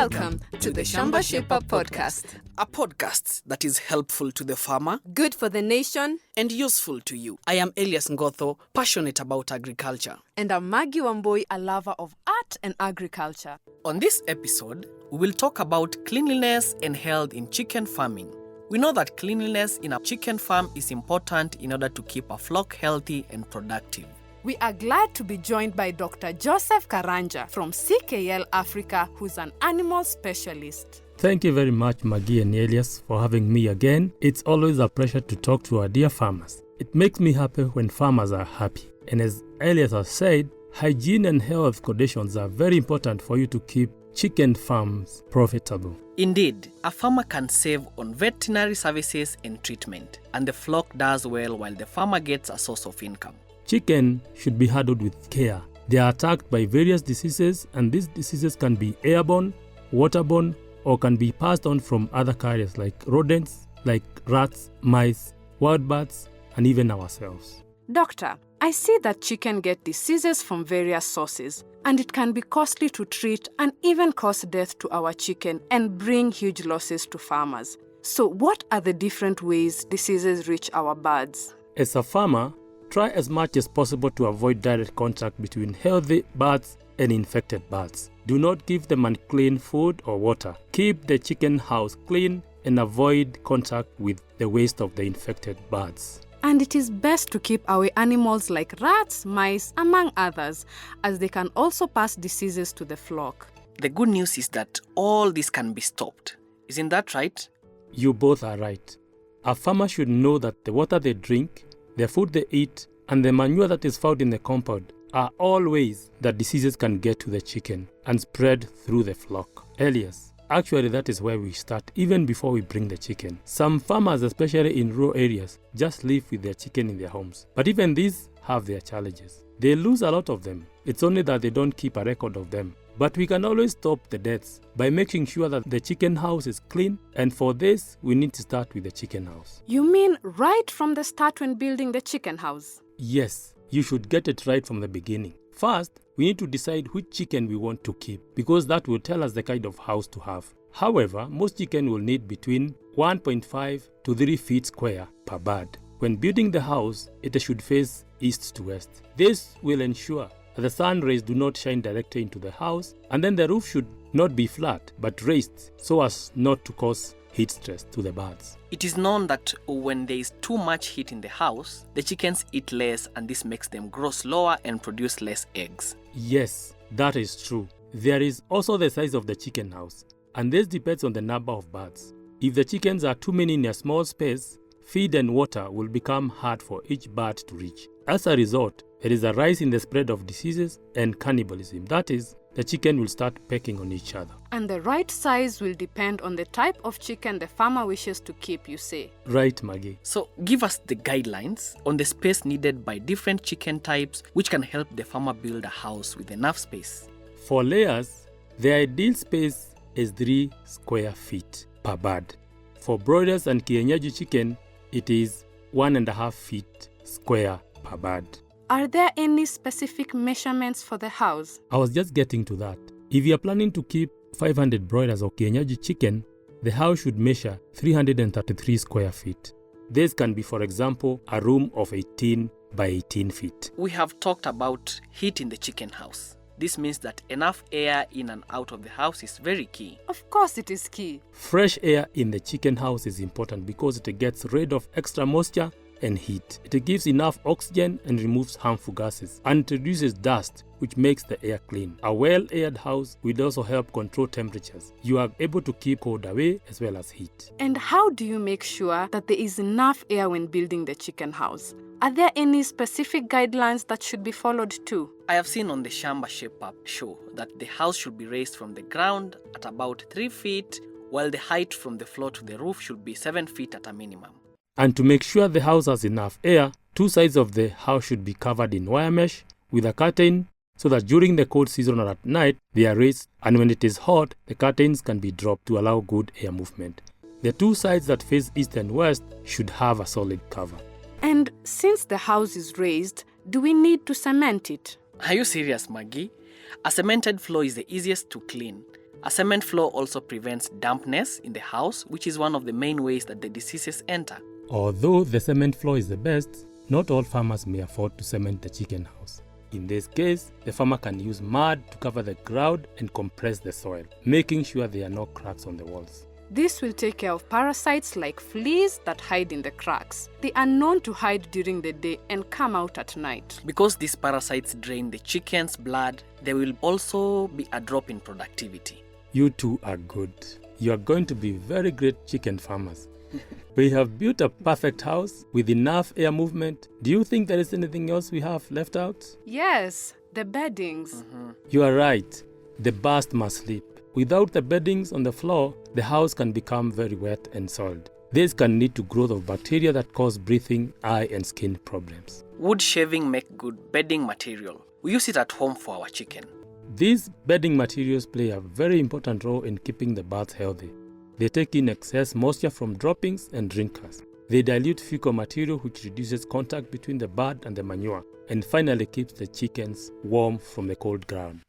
Welcome to the Shamba Shaper podcast. A podcast that is helpful to the farmer, Good for the nation. and useful to you. I am Elias Ngotho, passionate about agriculture. And I'm Maggie Wamboi, a lover of art and agriculture. On this episode, we will talk about cleanliness and health in chicken farming. We know that cleanliness in a chicken farm is important in order to keep a flock healthy and productive. We are glad to be joined by Dr. Joseph Karanja from CKL Africa, who's an animal specialist. Thank you very much, Maggie and Elias, for having me again. It's always a pleasure to talk to our dear farmers. It makes me happy when farmers are happy. And as Elias has said, hygiene and health conditions are very important for you to keep chicken farms profitable. Indeed, a farmer can save on veterinary services and treatment, and the flock does well while the farmer gets a source of income. Chicken should be handled with care. They are attacked by various diseases, and these diseases can be airborne, waterborne, or can be passed on from other carriers like rodents, like rats, mice, wild birds, and even ourselves. Doctor, I see that chicken get diseases from various sources, and it can be costly to treat and even cause death to our chicken and bring huge losses to farmers. So what are the different ways diseases reach our birds? As a farmer, try as much as possible to avoid direct contact between healthy birds and infected birds. Do not give them unclean food or water. Keep the chicken house clean and avoid contact with the waste of the infected birds. And it is best to keep away animals like rats, mice, among others, as they can also pass diseases to the flock. The good news is that all this can be stopped. Isn't that right? You both are right. A farmer should know that the water they drink, the food they eat, and the manure that is found in the compound are all ways that diseases can get to the chicken and spread through the flock. Elias, actually that is where we start even before we bring the chicken. Some farmers, especially in rural areas, just live with their chicken in their homes. But even these have their challenges. They lose a lot of them. It's only that they don't keep a record of them. But we can always stop the deaths by making sure that the chicken house is clean, and for this, we need to start with the chicken house. You mean right from the start when building the chicken house? Yes, you should get it right from the beginning. First, we need to decide which chicken we want to keep, because that will tell us the kind of house to have. However, most chicken will need between 1.5 to 3 feet square per bird. When building the house, it should face east to west. This will ensure that the sun rays do not shine directly into the house, and then the roof should not be flat but raised so as not to cause heat stress to the birds. It is known that when there is too much heat in the house, the chickens eat less, and this makes them grow slower and produce less eggs. Yes, that is true. There is also the size of the chicken house, and this depends on the number of birds. If the chickens are too many in a small space, feed and water will become hard for each bird to reach. As a result, there is a rise in the spread of diseases and cannibalism. That is, the chicken will start pecking on each other. And the right size will depend on the type of chicken the farmer wishes to keep, you say? Right, Maggie. So give us the guidelines on the space needed by different chicken types, which can help the farmer build a house with enough space. For layers, the ideal space is 3 square feet per bird. For broilers and kienyeji chicken, it is 1.5 feet square per bird. Are there any specific measurements for the house? I was just getting to that. If you are planning to keep 500 broilers or kienyeji chicken, the house should measure 333 square feet. This can be, for example, a room of 18 by 18 feet. We have talked about heat in the chicken house. This means that enough air in and out of the house is very key. Of course it is key. Fresh air in the chicken house is important because it gets rid of extra moisture and heat. It gives enough oxygen and removes harmful gases, and introduces dust, which makes the air clean. A well-aired house will also help control temperatures. You are able to keep cold away as well as heat. And how do you make sure that there is enough air when building the chicken house? Are there any specific guidelines that should be followed too? I have seen on the Shamba Shaper show that the house should be raised from the ground at about 3 feet, while the height from the floor to the roof should be 7 feet at a minimum. And to make sure the house has enough air, 2 sides of the house should be covered in wire mesh with a curtain, so that during the cold season or at night, they are raised, and when it is hot, the curtains can be dropped to allow good air movement. The 2 sides that face east and west should have a solid cover. And since the house is raised, do we need to cement it? Are you serious, Maggie? A cemented floor is the easiest to clean. A cement floor also prevents dampness in the house, which is one of the main ways that the diseases enter. Although the cement floor is the best, not all farmers may afford to cement the chicken house. In this case, the farmer can use mud to cover the ground and compress the soil, making sure there are no cracks on the walls. This will take care of parasites like fleas that hide in the cracks. They are known to hide during the day and come out at night. Because these parasites drain the chicken's blood, there will also be a drop in productivity. You two are good. You are going to be very great chicken farmers. We have built a perfect house with enough air movement. Do you think there is anything else we have left out? Yes, the beddings. You are right. The birds must sleep. Without the beddings on the floor, the house can become very wet and soiled. This can lead to growth of bacteria that cause breathing, eye and skin problems. Wood shaving make good bedding material. We use it at home for our chicken. These bedding materials play a very important role in keeping the birds healthy. They take in excess moisture from droppings and drinkers. They dilute fecal material, which reduces contact between the bird and the manure, and finally keeps the chickens warm from the cold ground.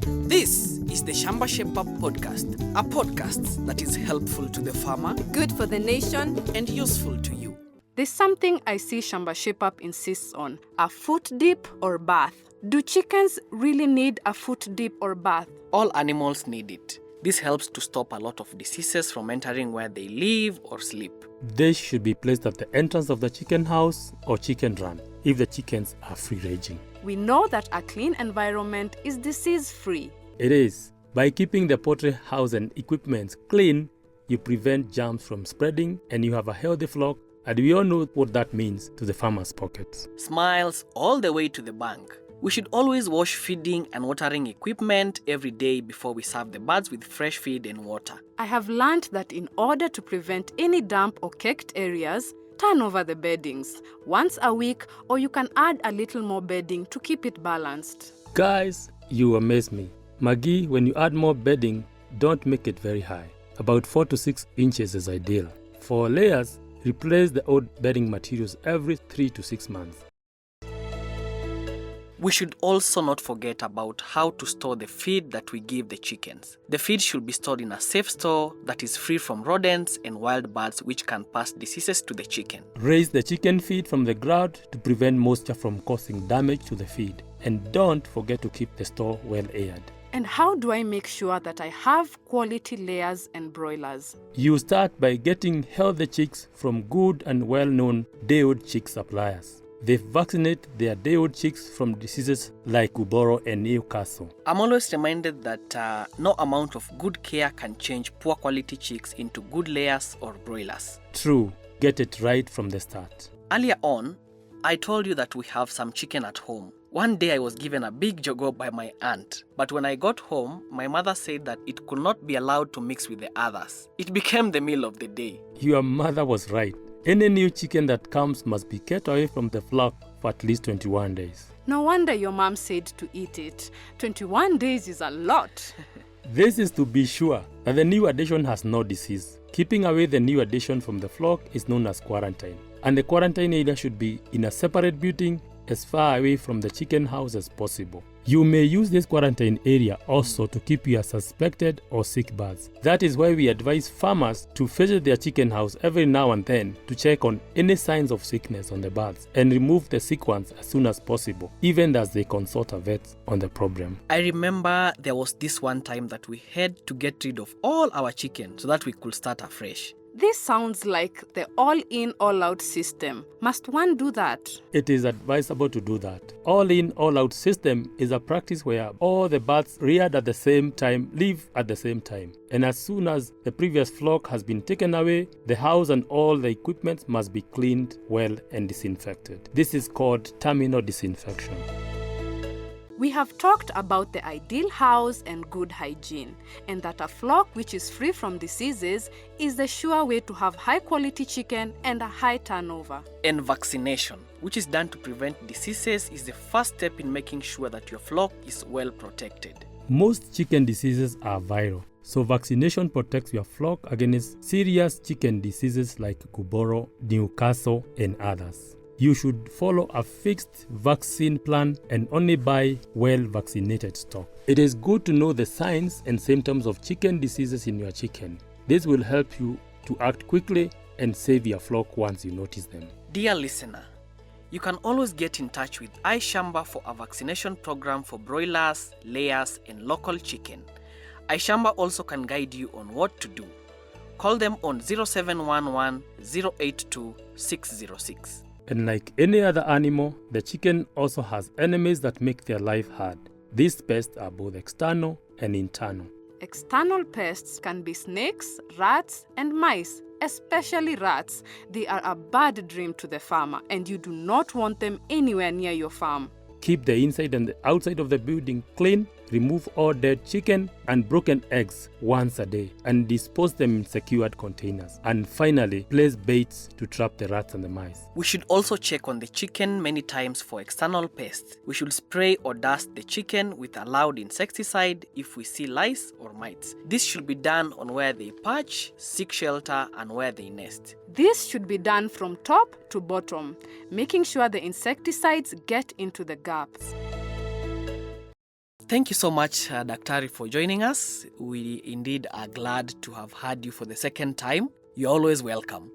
This is the Shamba Shape Up podcast, a podcast that is helpful to the farmer, good for the nation, and useful to you. There's something I see Shamba Shape Up insists on, a foot dip or bath. Do chickens really need a foot dip or bath? All animals need it. This helps to stop a lot of diseases from entering where they live or sleep. They should be placed at the entrance of the chicken house or chicken run if the chickens are free ranging. We know that a clean environment is disease-free. It is. By keeping the poultry house and equipment clean, you prevent germs from spreading and you have a healthy flock, and we all know what that means to the farmer's pockets. Smiles all the way to the bank. We should always wash feeding and watering equipment every day before we serve the birds with fresh feed and water. I have learned that in order to prevent any damp or caked areas, turn over the beddings once a week, or you can add a little more bedding to keep it balanced. Guys, you amaze me. Maggie, when you add more bedding, don't make it very high. About 4 to 6 inches is ideal. For layers, replace the old bedding materials every 3 to 6 months. We should also not forget about how to store the feed that we give the chickens. The feed should be stored in a safe store that is free from rodents and wild birds which can pass diseases to the chicken. Raise the chicken feed from the ground to prevent moisture from causing damage to the feed. And don't forget to keep the store well aired. And how do I make sure that I have quality layers and broilers? You start by getting healthy chicks from good and well-known day-old chick suppliers. They vaccinate their day-old chicks from diseases like Uboro and Newcastle. I'm always reminded that no amount of good care can change poor quality chicks into good layers or broilers. True, get it right from the start. Earlier on, I told you that we have some chicken at home. One day I was given a big jogo by my aunt, but when I got home, my mother said that it could not be allowed to mix with the others. It became the meal of the day. Your mother was right. Any new chicken that comes must be kept away from the flock for at least 21 days. No wonder your mom said to eat it. 21 days is a lot. This is to be sure that the new addition has no disease. Keeping away the new addition from the flock is known as quarantine. And the quarantine area should be in a separate building as far away from the chicken house as possible. You may use this quarantine area also to keep your suspected or sick birds. That is why we advise farmers to visit their chicken house every now and then to check on any signs of sickness on the birds and remove the sick ones as soon as possible, even as they consult a vet on the problem. I remember there was this one time that we had to get rid of all our chicken so that we could start afresh. This sounds like the all-in, all-out system. Must one do that? It is advisable to do that. All-in, all-out system is a practice where all the birds reared at the same time live at the same time. And as soon as the previous flock has been taken away, the house and all the equipment must be cleaned well and disinfected. This is called terminal disinfection. We have talked about the ideal house and good hygiene, and that a flock which is free from diseases is the sure way to have high-quality chicken and a high turnover. And vaccination, which is done to prevent diseases, is the first step in making sure that your flock is well protected. Most chicken diseases are viral, so vaccination protects your flock against serious chicken diseases like Uboro, Newcastle, and others. You should follow a fixed vaccine plan and only buy well-vaccinated stock. It is good to know the signs and symptoms of chicken diseases in your chicken. This will help you to act quickly and save your flock once you notice them. Dear listener, you can always get in touch with iShamba for a vaccination program for broilers, layers, and local chicken. iShamba also can guide you on what to do. Call them on 0711 082 606. And like any other animal, the chicken also has enemies that make their life hard. These pests are both external and internal. External pests can be snakes, rats, and mice, especially rats. They are a bad dream to the farmer, and you do not want them anywhere near your farm. Keep the inside and the outside of the building clean. Remove all dead chicken and broken eggs once a day and dispose them in secured containers. And finally, place baits to trap the rats and the mice. We should also check on the chicken many times for external pests. We should spray or dust the chicken with a loud insecticide if we see lice or mites. This should be done on where they perch, seek shelter, and where they nest. This should be done from top to bottom, making sure the insecticides get into the gaps. Thank you so much, Daktari, for joining us. We indeed are glad to have had you for the second time. You're always welcome.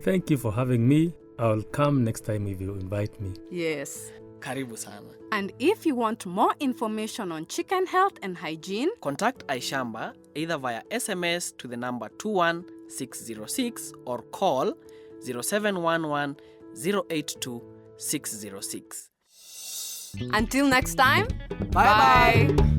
Thank you for having me. I'll come next time if you invite me. Yes. Karibu sana. And if you want more information on chicken health and hygiene, Contact iShamba either via SMS to the number 21606 or call 0711 082 606. until next time, Bye-bye. bye.